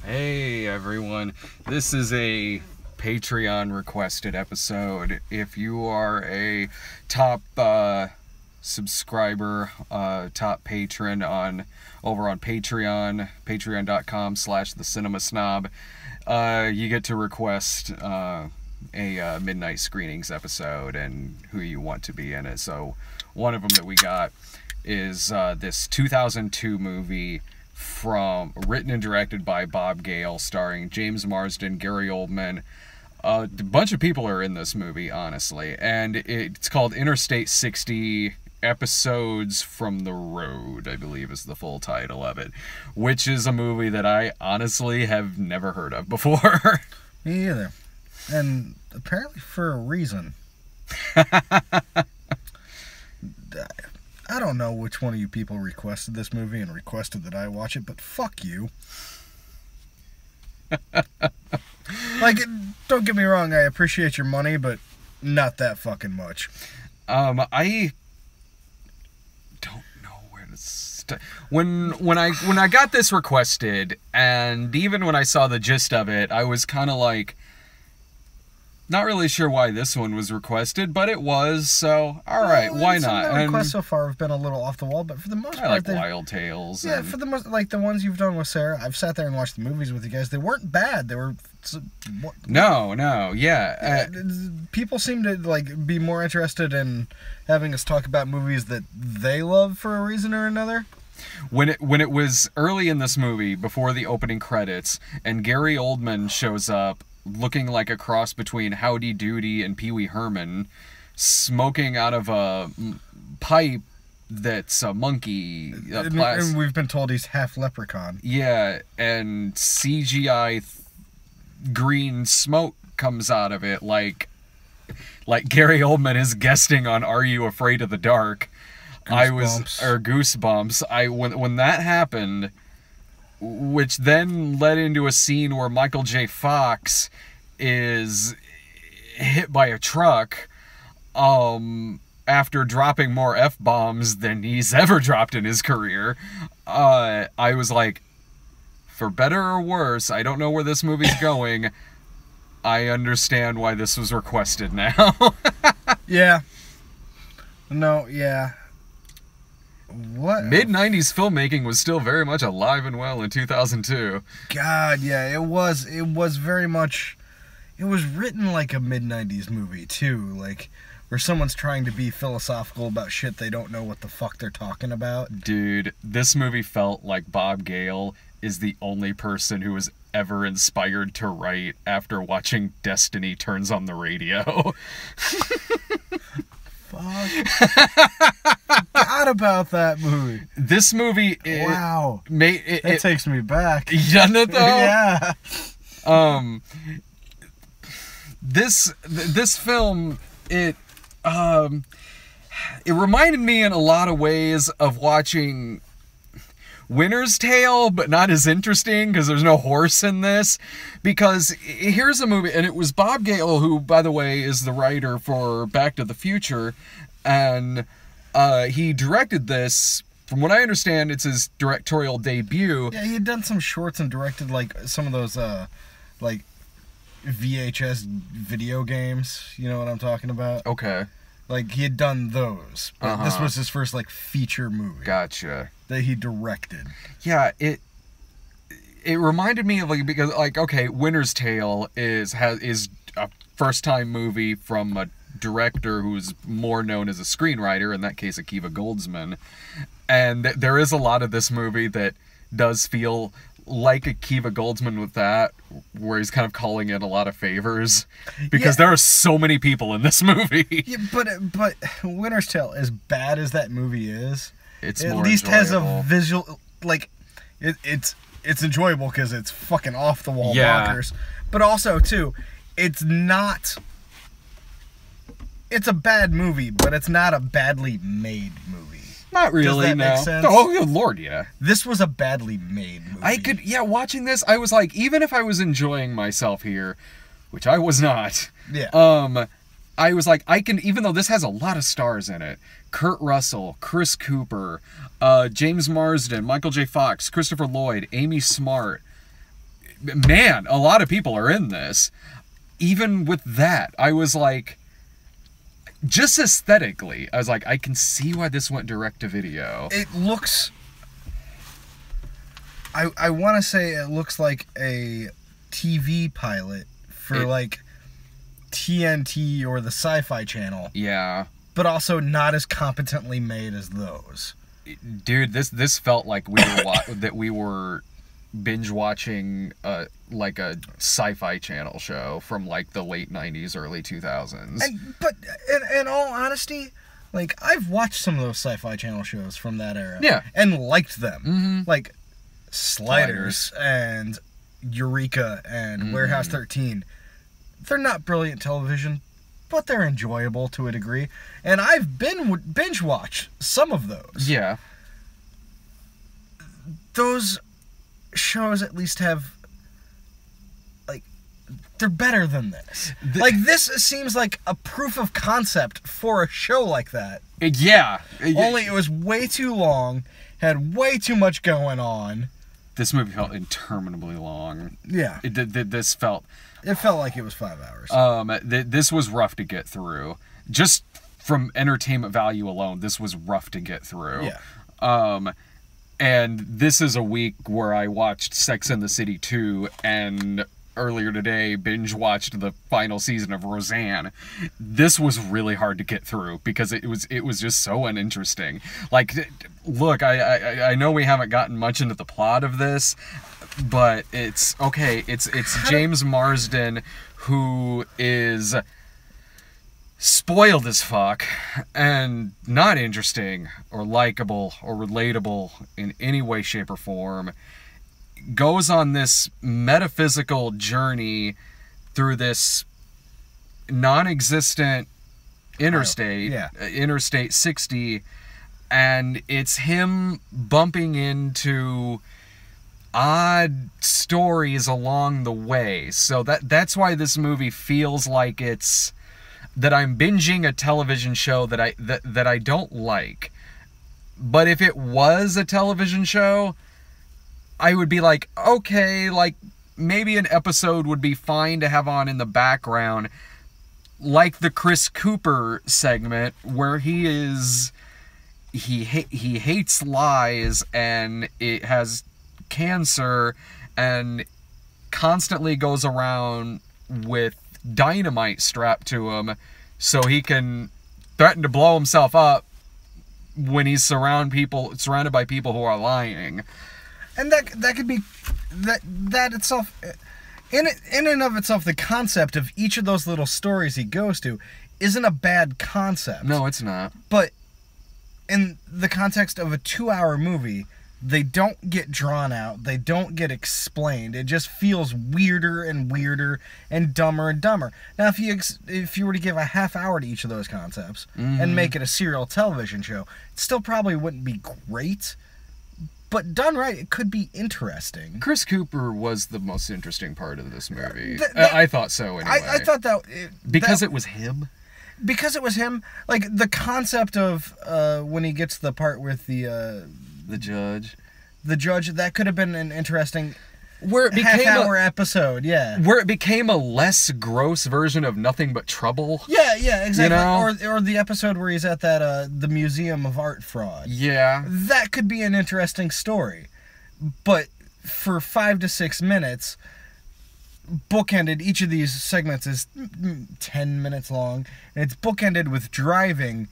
Hey everyone, this is a Patreon requested episode. If you are a top subscriber, top patron over on Patreon, patreon.com/thecinemasnob, you get to request a midnight screenings episode and who you want to be in it. So one of them that we got is this 2002 movie written and directed by Bob Gale, starring James Marsden, Gary Oldman. A bunch of people are in this movie, honestly, and it's called Interstate 60 Episodes from the Road, I believe is the full title of it, which is a movie that I honestly have never heard of before. Me either. And apparently for a reason. I don't know which one of you people requested this movie and requested that I watch it, but fuck you. Like, don't get me wrong, I appreciate your money, but not that fucking much. I don't know where to start. When I got this requested, and even when I saw the gist of it, I was kind of like, not really sure why this one was requested, but it was, so alright, why not? Some of the requests so far have been a little off the wall, but for the most part... I like Wild Tales. Yeah, for the most, like the ones you've done with Sarah, I've sat there and watched the movies with you guys. They weren't bad. They were... No, yeah. People seem to like be more interested in having us talk about movies that they love for a reason or another. When it was early in this movie, before the opening credits, and Gary Oldman shows up, looking like a cross between Howdy Doody and Pee Wee Herman, smoking out of a pipe that's a monkey. And we've been told he's half leprechaun. Yeah, and CGI green smoke comes out of it, like Gary Oldman is guesting on Are You Afraid of the Dark? Goosebumps. When that happened, which then led into a scene where Michael J. Fox is hit by a truck after dropping more F-bombs than he's ever dropped in his career. I was like, for better or worse, I don't know where this movie's going. I understand why this was requested now. Yeah. No, yeah. What? Mid-90s filmmaking was still very much alive and well in 2002. God, yeah, it was very much... It was written like a mid-90s movie, too. Like, where someone's trying to be philosophical about shit they don't know what the fuck they're talking about. Dude, this movie felt like Bob Gale is the only person who was ever inspired to write after watching Destiny Turns on the Radio. Fuck. Forgot about that movie. This movie... Wow. It takes me back. Doesn't it, though? Yeah. This film, it reminded me in a lot of ways of watching Winter's Tale, but not as interesting because there's no horse in this. Because here's a movie, and it was Bob Gale, who, by the way, is the writer for Back to the Future, and he directed this. From what I understand, it's his directorial debut. Yeah, he had done some shorts and directed like some of those like VHS video games. You know what I'm talking about? Okay. Like, he had done those, but this was his first, like, feature movie. Gotcha. That he directed. Yeah, it reminded me of, like, because, like, okay, Winter's Tale is a first-time movie from a director who's more known as a screenwriter, in that case, Akiva Goldsman, and there is a lot of this movie that does feel like Akiva Goldsman with that, where he's kind of calling in a lot of favors, because there are so many people in this movie. Yeah, but Winter's Tale, as bad as that movie is, it's at more least enjoyable. has a visual, like, it's enjoyable because it's fucking off the wall bonkers. But also too, it's a bad movie, but it's not a badly made movie. Not really, Does that make sense? Oh, good lord, yeah. This was a badly made movie. Watching this, I was like, even if I was enjoying myself here, which I was not, I was like, even though this has a lot of stars in it, Kurt Russell, Chris Cooper, James Marsden, Michael J. Fox, Christopher Lloyd, Amy Smart, man, a lot of people are in this. Even with that, I was like, just aesthetically, I was like, I can see why this went direct to video. It looks... I want to say it looks like a TV pilot for, like, TNT or the Sci-Fi Channel. Yeah. But also not as competently made as those. Dude, this felt like we were binge watching like a Sci-Fi Channel show from like the late 90s, early 2000s. But in all honesty, like, I've watched some of those Sci-Fi Channel shows from that era. Yeah. And liked them. Mm-hmm. Like Sliders and Eureka and Warehouse 13. They're not brilliant television, but they're enjoyable to a degree. And I've binge watched some of those. Yeah. Those shows at least have, like, they're better than this. Like, this seems like a proof of concept for a show like that. Yeah. Only it was way too long, had way too much going on. This movie felt interminably long. Yeah. This felt... It felt like it was 5 hours. This was rough to get through. Just from entertainment value alone, this was rough to get through. Yeah. And this is a week where I watched Sex and the City 2, and earlier today binge watched the final season of Roseanne. This was really hard to get through because it was just so uninteresting. Like, look, I know we haven't gotten much into the plot of this, but it's okay. It's James Marsden, who is spoiled as fuck and not interesting or likable or relatable in any way, shape, or form, goes on this metaphysical journey through this non-existent interstate, Interstate 60, and it's him bumping into odd stories along the way. So that's why this movie feels like it's that I'm binging a television show that I don't like. But if it was a television show, I would be like, okay, like, maybe an episode would be fine to have on in the background, like the Chris Cooper segment where he hates lies and it has cancer and constantly goes around with dynamite strapped to him so he can threaten to blow himself up when he's surrounded by people who are lying. And that could be that itself, in and of itself, the concept of each of those little stories he goes to isn't a bad concept. No, it's not. But in the context of a 2-hour movie, they don't get drawn out. They don't get explained. It just feels weirder and weirder and dumber and dumber. Now, if you were to give a half hour to each of those concepts and make it a serial television show, it still probably wouldn't be great. But done right, it could be interesting. Chris Cooper was the most interesting part of this movie. I thought so, anyway. I thought that... Because it was him? Because it was him. Like, the concept of when he gets the part with the judge. The judge, that could have been an interesting where it became half-hour episode, yeah. Where it became a less gross version of Nothing But Trouble. Yeah, exactly. You know? Or the episode where he's at that the Museum of Art fraud. Yeah. That could be an interesting story. But for 5 to 6 minutes, bookended, each of these segments is 10 minutes long, and it's bookended with driving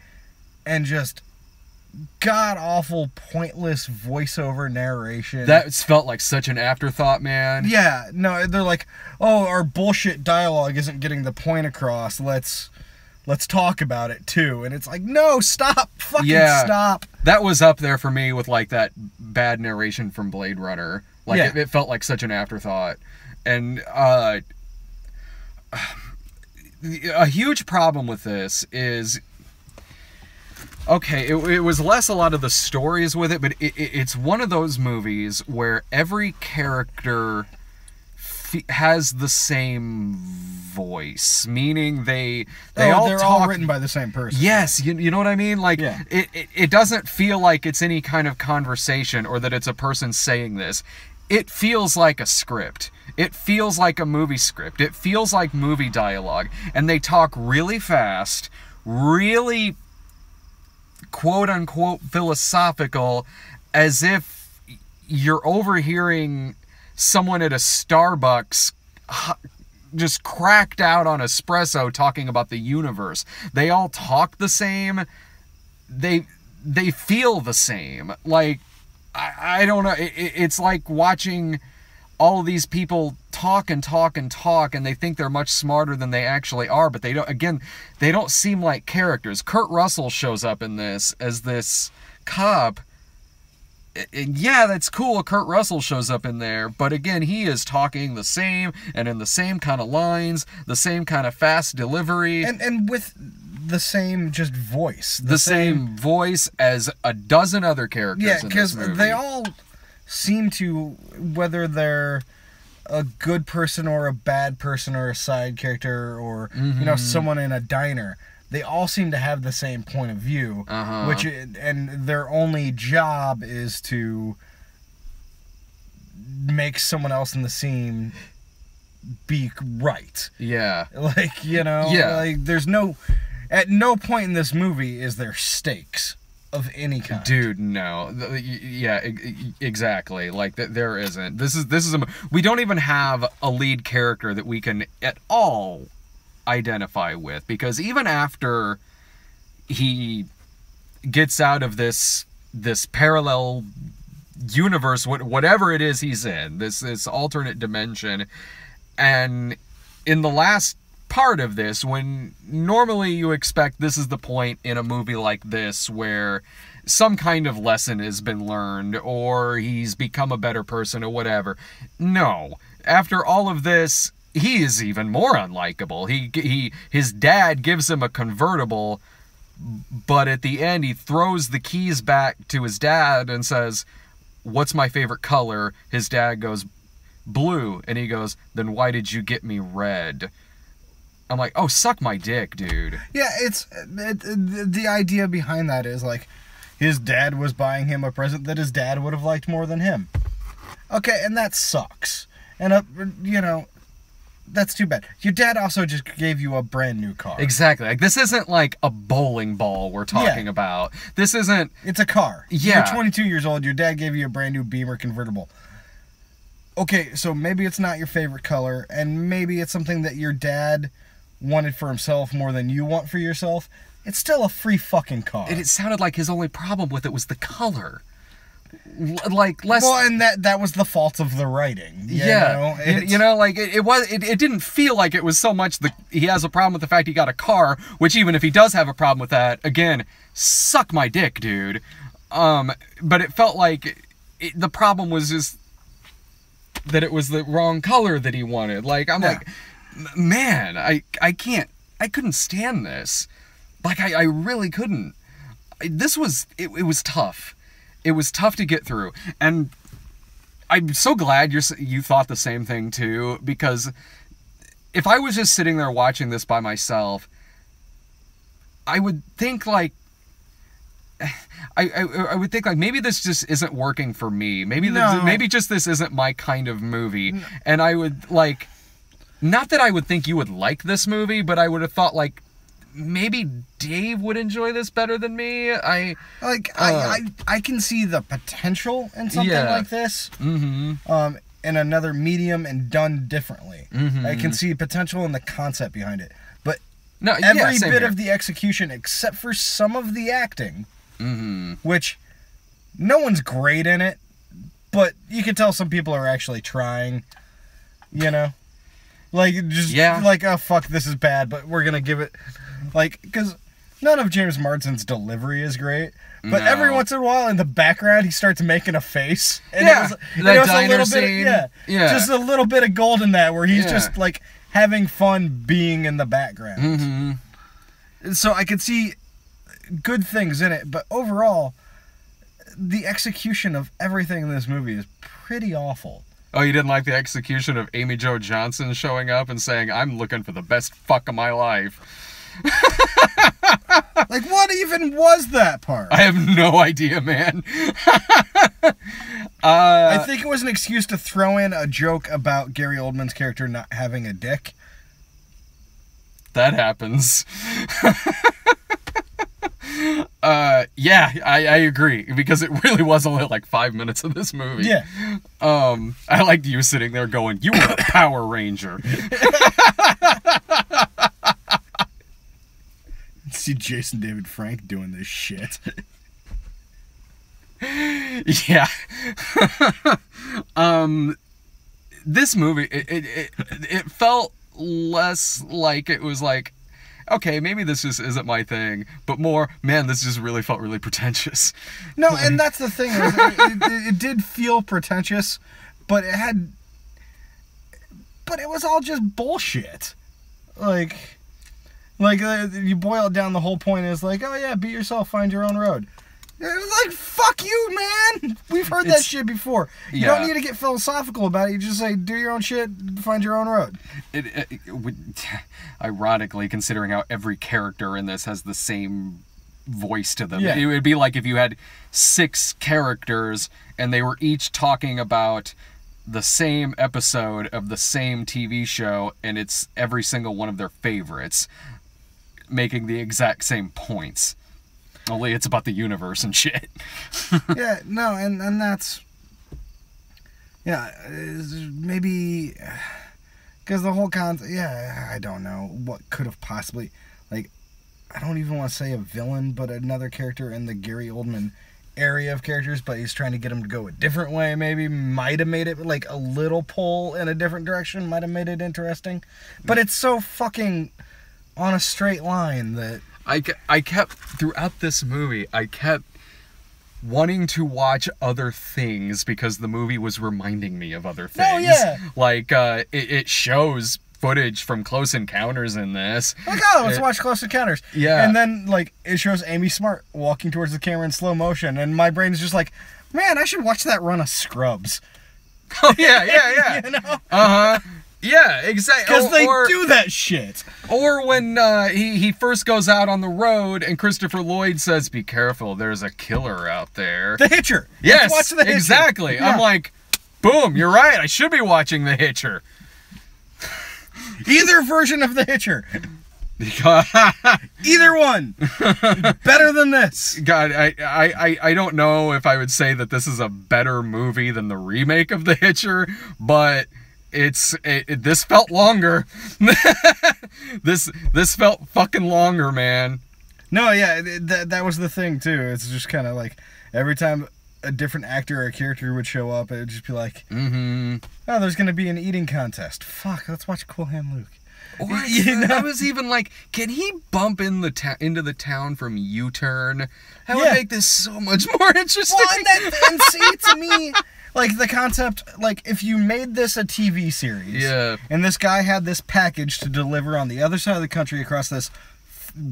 and just god-awful, pointless voiceover narration. That felt like such an afterthought, man. Yeah, no, they're like, oh, our bullshit dialogue isn't getting the point across, let's talk about it too. And it's like, no, stop, stop. That was up there for me with like that bad narration from Blade Runner. Like, it felt like such an afterthought. And a huge problem with this is, okay, it was less a lot of the stories with it, but it's one of those movies where every character has the same voice, meaning they're all written by the same person. Yes, you know what I mean? Like, it doesn't feel like it's any kind of conversation or that it's a person saying this. It feels like a script. It feels like a movie script. It feels like movie dialogue. And they talk really fast, really quote-unquote philosophical, as if you're overhearing someone at a Starbucks just cracked out on espresso talking about the universe. They all talk the same. They feel the same. Like, I don't know. It's like watching all these people talk and talk and talk, and they think they're much smarter than they actually are, but they don't seem like characters. Kurt Russell shows up in this as this cop. Yeah, that's cool. Kurt Russell shows up in there, but again, he is talking the same and in the same kind of lines, the same kind of fast delivery, and with the same just voice, the same voice as a dozen other characters. Yeah, because they all seem to, whether they're a good person or a bad person or a side character or someone in a diner, they all seem to have the same point of view, and their only job is to make someone else in the scene be right. Yeah. Like, like there's at no point in this movie is there stakes of any kind. Dude, no. Yeah, exactly. Like, there isn't. This is we don't even have a lead character that we can at all identify with, because even after he gets out of this parallel universe, whatever it is he's in, this alternate dimension, and in the last part of this, when normally you expect this is the point in a movie like this where some kind of lesson has been learned or he's become a better person or whatever. No. After all of this, he is even more unlikable. His dad gives him a convertible, but at the end he throws the keys back to his dad and says, "What's my favorite color?" His dad goes, "Blue." And he goes, "Then why did you get me red?" I'm like, oh, suck my dick, dude. Yeah, the idea behind that is, like, his dad was buying him a present that his dad would have liked more than him. Okay, and that sucks. And, that's too bad. Your dad also just gave you a brand new car. Exactly. Like, this isn't like a bowling ball we're talking about. This isn't... It's a car. Yeah. You're 22 years old, your dad gave you a brand new Beamer convertible. Okay, so maybe it's not your favorite color, and maybe it's something that your dad wanted for himself more than you want for yourself. It's still a free fucking car. And it sounded like his only problem with it was the color. Like, less... Well, and that was the fault of the writing. It didn't feel like it was so much he has a problem with the fact he got a car, which even if he does have a problem with that, again, suck my dick, dude. But it felt like the problem was just that it was the wrong color that he wanted. Like, I'm like, man, I couldn't stand this. Like, I really couldn't. It was tough. It was tough to get through. And I'm so glad you thought the same thing too, because if I was just sitting there watching this by myself, I would think like, I would think like, maybe this just isn't working for me. Maybe just this isn't my kind of movie. And I would like, not that I would think you would like this movie, but I would have thought like, maybe Dave would enjoy this better than me. I can see the potential in something like this. Mm-hmm. In another medium and done differently. Mm-hmm. I can see potential in the concept behind it. But no, every bit here. of the execution, except for some of the acting, mm-hmm. which no one's great in it, but you can tell some people are actually trying, Like, just, like, oh, fuck, this is bad, but we're gonna give it, like, because none of James Marsden's delivery is great, but every once in a while, in the background, he starts making a face. And it was a little scene. bit, just a little bit of gold in that, where he's just, like, having fun being in the background. Mm-hmm. So I could see good things in it, but overall, the execution of everything in this movie is pretty awful. Oh, you didn't like the execution of Amy Jo Johnson showing up and saying, "I'm looking for the best fuck of my life." Like, what even was that part? I have no idea, man. I think it was an excuse to throw in a joke about Gary Oldman's character not having a dick. That happens. Yeah, I agree, because it really was only like 5 minutes of this movie. Yeah. I liked you sitting there going, "You were a Power Ranger." See Jason David Frank doing this shit. Yeah. This movie, it felt less like it was like, okay, maybe this just isn't my thing, but more, man, this just really felt really pretentious. No, and that's the thing. It did feel pretentious, but it was all just bullshit. Like you boil it down, the whole point is like, oh yeah, beat yourself, find your own road. It's like, fuck you, man. We've heard that shit before. You don't need to get philosophical about it. You just say, do your own shit, find your own road. It would, ironically, considering how every character in this has the same voice to them. Yeah. It would be like if you had 6 characters and they were each talking about the same episode of the same TV show, and it's every single one of their favorites, making the exact same points. Only it's about the universe and shit. Yeah, no, and that's... Yeah, maybe... Because the whole concept... Yeah, I don't know what could have possibly... Like, I don't even want to say a villain, but another character in the Gary Oldman area of characters, but he's trying to get him to go a different way, maybe. Might have made it, like, a little pull in a different direction. Might have made it interesting. But it's so fucking on a straight line that... I kept, throughout this movie, I kept wanting to watch other things because the movie was reminding me of other things. Oh, yeah. Like, it shows footage from Close Encounters in this. Like, oh, let's watch Close Encounters. Yeah. And then, like, it shows Amy Smart walking towards the camera in slow motion, and my brain's just like, man, I should watch that run of Scrubs. Oh, yeah. You know? Uh-huh. Yeah, exactly. Because they do that shit. Or when he first goes out on the road and Christopher Lloyd says, "Be careful, there's a killer out there." The Hitcher. Yes, Let's watch The Hitcher. exactly. Yeah. I'm like, boom, you're right. I should be watching The Hitcher. Either version of The Hitcher. Either one. Better than this. God, I don't know if I would say that this is a better movie than the remake of The Hitcher, but... This felt longer. This felt fucking longer, man. No, yeah, that was the thing too. It's just kind of like every time a different actor or a character would show up, it would just be like, oh, there's gonna be an eating contest. Fuck, let's watch Cool Hand Luke. Or I was even like, can he bump into the town from U-Turn? That would make this so much more interesting. Well, and see, to me, like, the concept, like, if you made this a TV series, and this guy had this package to deliver on the other side of the country across this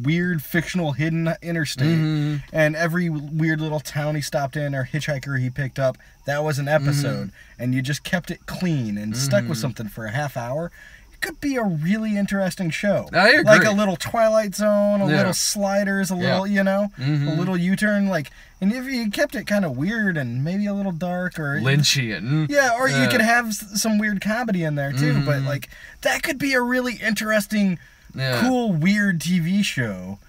weird, fictional, hidden interstate, and every weird little town he stopped in or hitchhiker he picked up, that was an episode, and you just kept it clean and stuck with something for a half hour, it could be a really interesting show. I agree. Like a little Twilight Zone, a little Sliders, a little, you know, a little U-Turn, like, and if you kept it kind of weird and maybe a little dark or... Lynchian. Yeah, or you could have some weird comedy in there too, but like, that could be a really interesting, cool, weird TV show.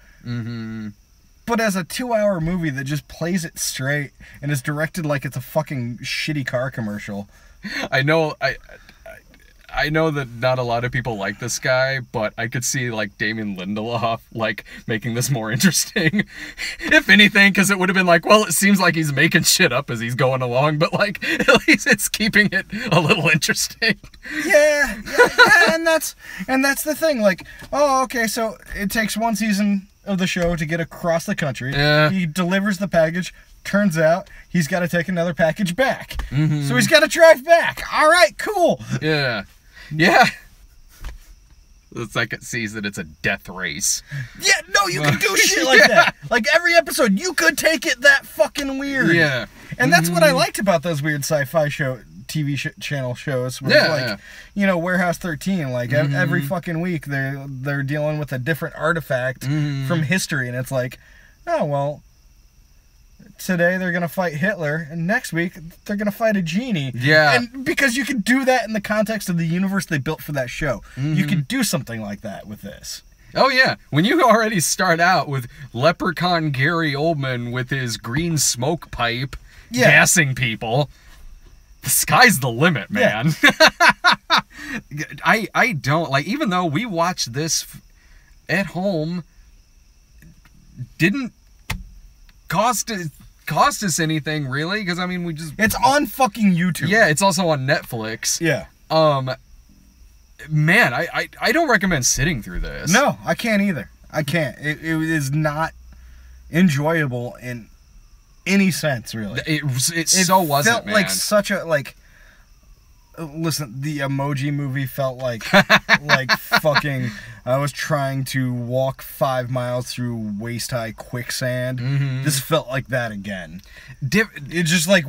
But as a 2-hour movie that just plays it straight and is directed like it's a fucking shitty car commercial. I know that not a lot of people like this guy, but I could see, like, Damon Lindelof, like, making this more interesting. If anything, because it would have been like, well, it seems like he's making shit up as he's going along, but, like, at least it's keeping it a little interesting. Yeah, and that's the thing. Like, oh, okay, so it takes one season of the show to get across the country. Yeah. He delivers the package. Turns out he's got to take another package back. So he's got to drive back. All right, cool. Yeah. Yeah. The second season, it's a death race. Yeah, no, you can do shit like that. Like, every episode, you could take it that fucking weird. Yeah. And that's what I liked about those weird sci-fi TV channel shows. Like, you know, Warehouse 13. Like every fucking week, they're dealing with a different artifact from history, and it's like, oh well. Today they're gonna fight Hitler, and next week they're gonna fight a genie. Yeah. And because you can do that in the context of the universe they built for that show, you can do something like that with this. Oh yeah, when you already start out with Leprechaun Gary Oldman with his green smoke pipe gassing people, the sky's the limit, man. Yeah. I don't like, even though we watched this at home, didn't cost us anything really, because I mean it's on fucking YouTube. Yeah, it's also on Netflix. Yeah. Man, I don't recommend sitting through this. No, I can't either. I can't. It is not enjoyable in any sense, really. It so wasn't, felt man. Like such a like. Listen, the Emoji Movie felt like like fucking. I was trying to walk 5 miles through waist-high quicksand. This felt like that again. It's just like,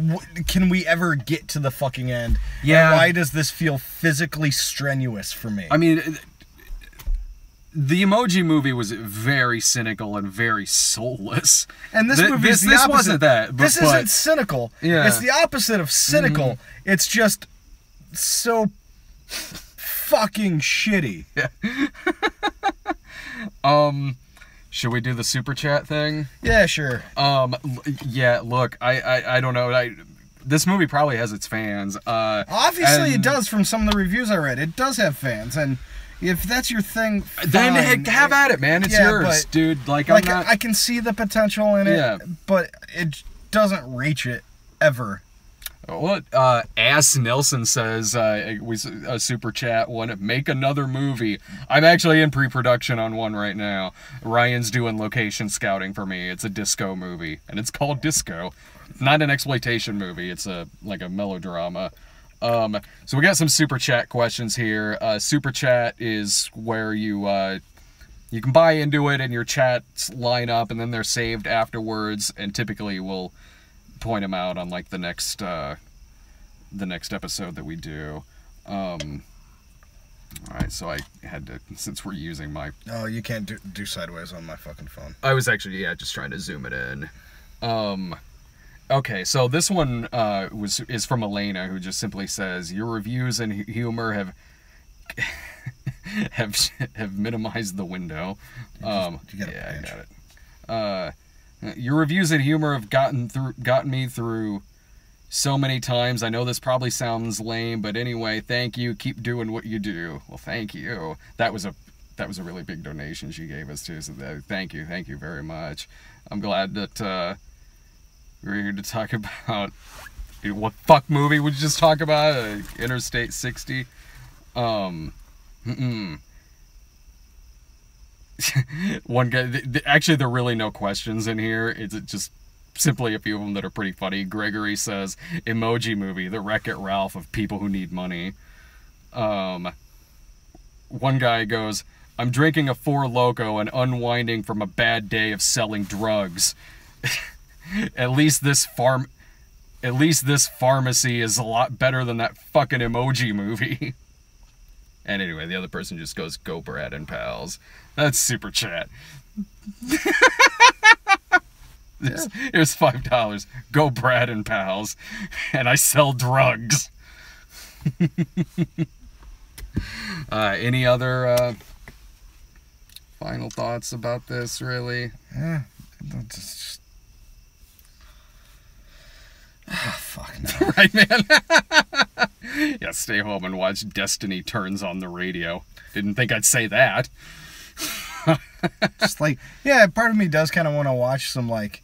can we ever get to the fucking end? Yeah. And why does this feel physically strenuous for me? I mean, the Emoji Movie was very cynical and very soulless. And this movie is the opposite. Wasn't that. This isn't cynical. Yeah. It's the opposite of cynical. It's just so fucking shitty. Yeah. Should we do the super chat thing? Yeah, sure. Yeah, look, I don't know. This movie probably has its fans. Obviously it does, from some of the reviews I read. It does have fans, and if that's your thing, then fine. have at it, man. It's yours, dude. Like I can see the potential in it, but it doesn't reach it ever. What Ass Nelson says, a super chat one, make another movie. I'm actually in pre-production on one right now. Ryan's doing location scouting for me. It's a disco movie, and it's called Disco. It's not an exploitation movie. It's like a melodrama. So we got some super chat questions here. Super chat is where you can buy into it and your chats line up, and then they're saved afterwards, and typically we'll point them out on like the next episode that we do. All right, so I had to, since we're using my... Oh, you can't do sideways on my fucking phone. I was actually, just trying to zoom it in. Okay, so this one is from Elena, who just simply says, your reviews and humor have minimized the window. You got I got it. Your reviews and humor have gotten me through so many times. I know this probably sounds lame, but anyway, thank you. Keep doing what you do. Well, thank you. That was a really big donation she gave us too. So thank you very much. I'm glad that we're here to talk about what fuck movie would you just talk about? Interstate 60. One guy, actually there are really no questions in here. It's just simply a few of them that are pretty funny. Gregory says, Emoji Movie, the Wreck-It Ralph of people who need money. One guy goes, I'm drinking a Four Loko and unwinding from a bad day of selling drugs. At least this pharmacy is a lot better than that fucking Emoji Movie. And anyway, the other person just goes, go Brad and pals. That's super chat. Here's $5. Go Brad and pals. And I sell drugs. Any other final thoughts about this, really? Just... Oh, fuck no. Right, man? Yeah, stay home and watch Destiny Turns on the radio. Didn't think I'd say that. Just like, yeah, part of me does kind of want to watch some, like,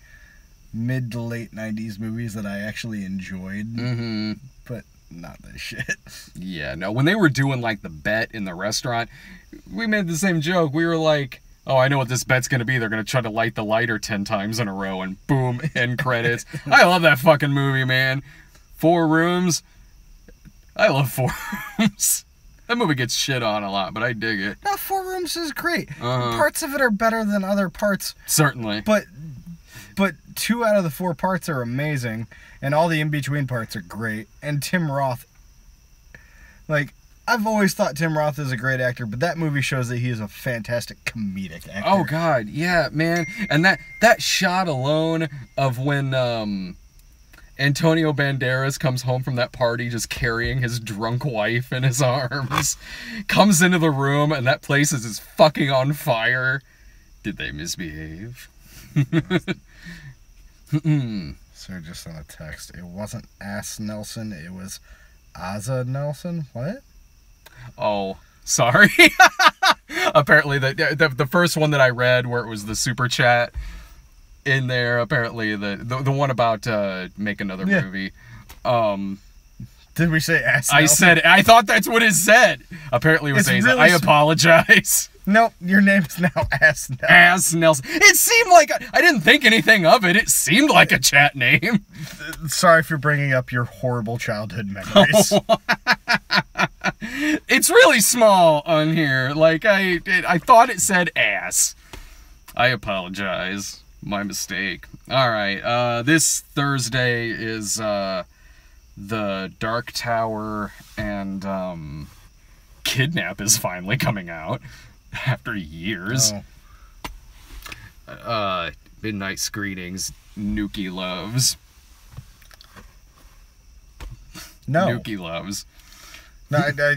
mid to late 90s movies that I actually enjoyed. But not this shit. Yeah, no, when they were doing, like, the bet in the restaurant, we made the same joke. We were like, oh, I know what this bet's going to be. They're going to try to light the lighter 10 times in a row, and boom, end credits. I love that fucking movie, man. 4 Rooms. I love 4 Rooms. That movie gets shit on a lot, but I dig it. No, 4 Rooms is great. Parts of it are better than other parts. Certainly. But 2 out of the 4 parts are amazing, and all the in-between parts are great. And Tim Roth Like, I've always thought Tim Roth is a great actor, but that movie shows that he is a fantastic comedic actor. Oh God, yeah, man. And that shot alone of when Antonio Banderas comes home from that party just carrying his drunk wife in his arms, comes into the room and that place is just fucking on fire. Did they misbehave? So just on a text, it wasn't Ass Nelson, it was Asa Nelson. What? Oh, sorry. Apparently, the first one that I read, where it was the super chat in there. Apparently, the one about make another movie. Did we say Ass Nelson? I thought that's what it said. Apparently, it was saying, really I apologize. Nope, your name is now Ass Nelson. Ass Nelson. It seemed like I didn't think anything of it. It seemed like a chat name. Sorry for bringing up your horrible childhood memories. It's really small on here. Like I thought it said ass. I apologize. My mistake. All right. This Thursday is the Dark Tower and Kidnap is finally coming out after years. Midnight screenings. Nuki loves. No. Nuki loves. No, I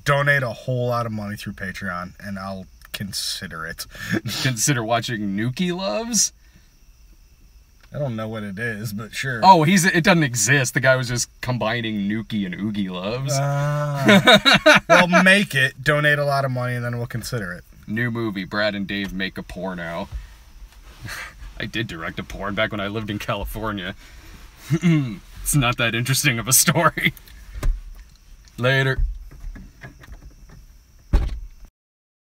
donate a whole lot of money through Patreon, and I'll consider it. Consider watching Nuki Loves? I don't know what it is, but sure. Oh, it doesn't exist. The guy was just combining Nuki and Oogie Loves. Well, make it, donate a lot of money, and then we'll consider it. New movie, Brad and Dave make a porno. I did direct a porn back when I lived in California. It's not that interesting of a story. Later.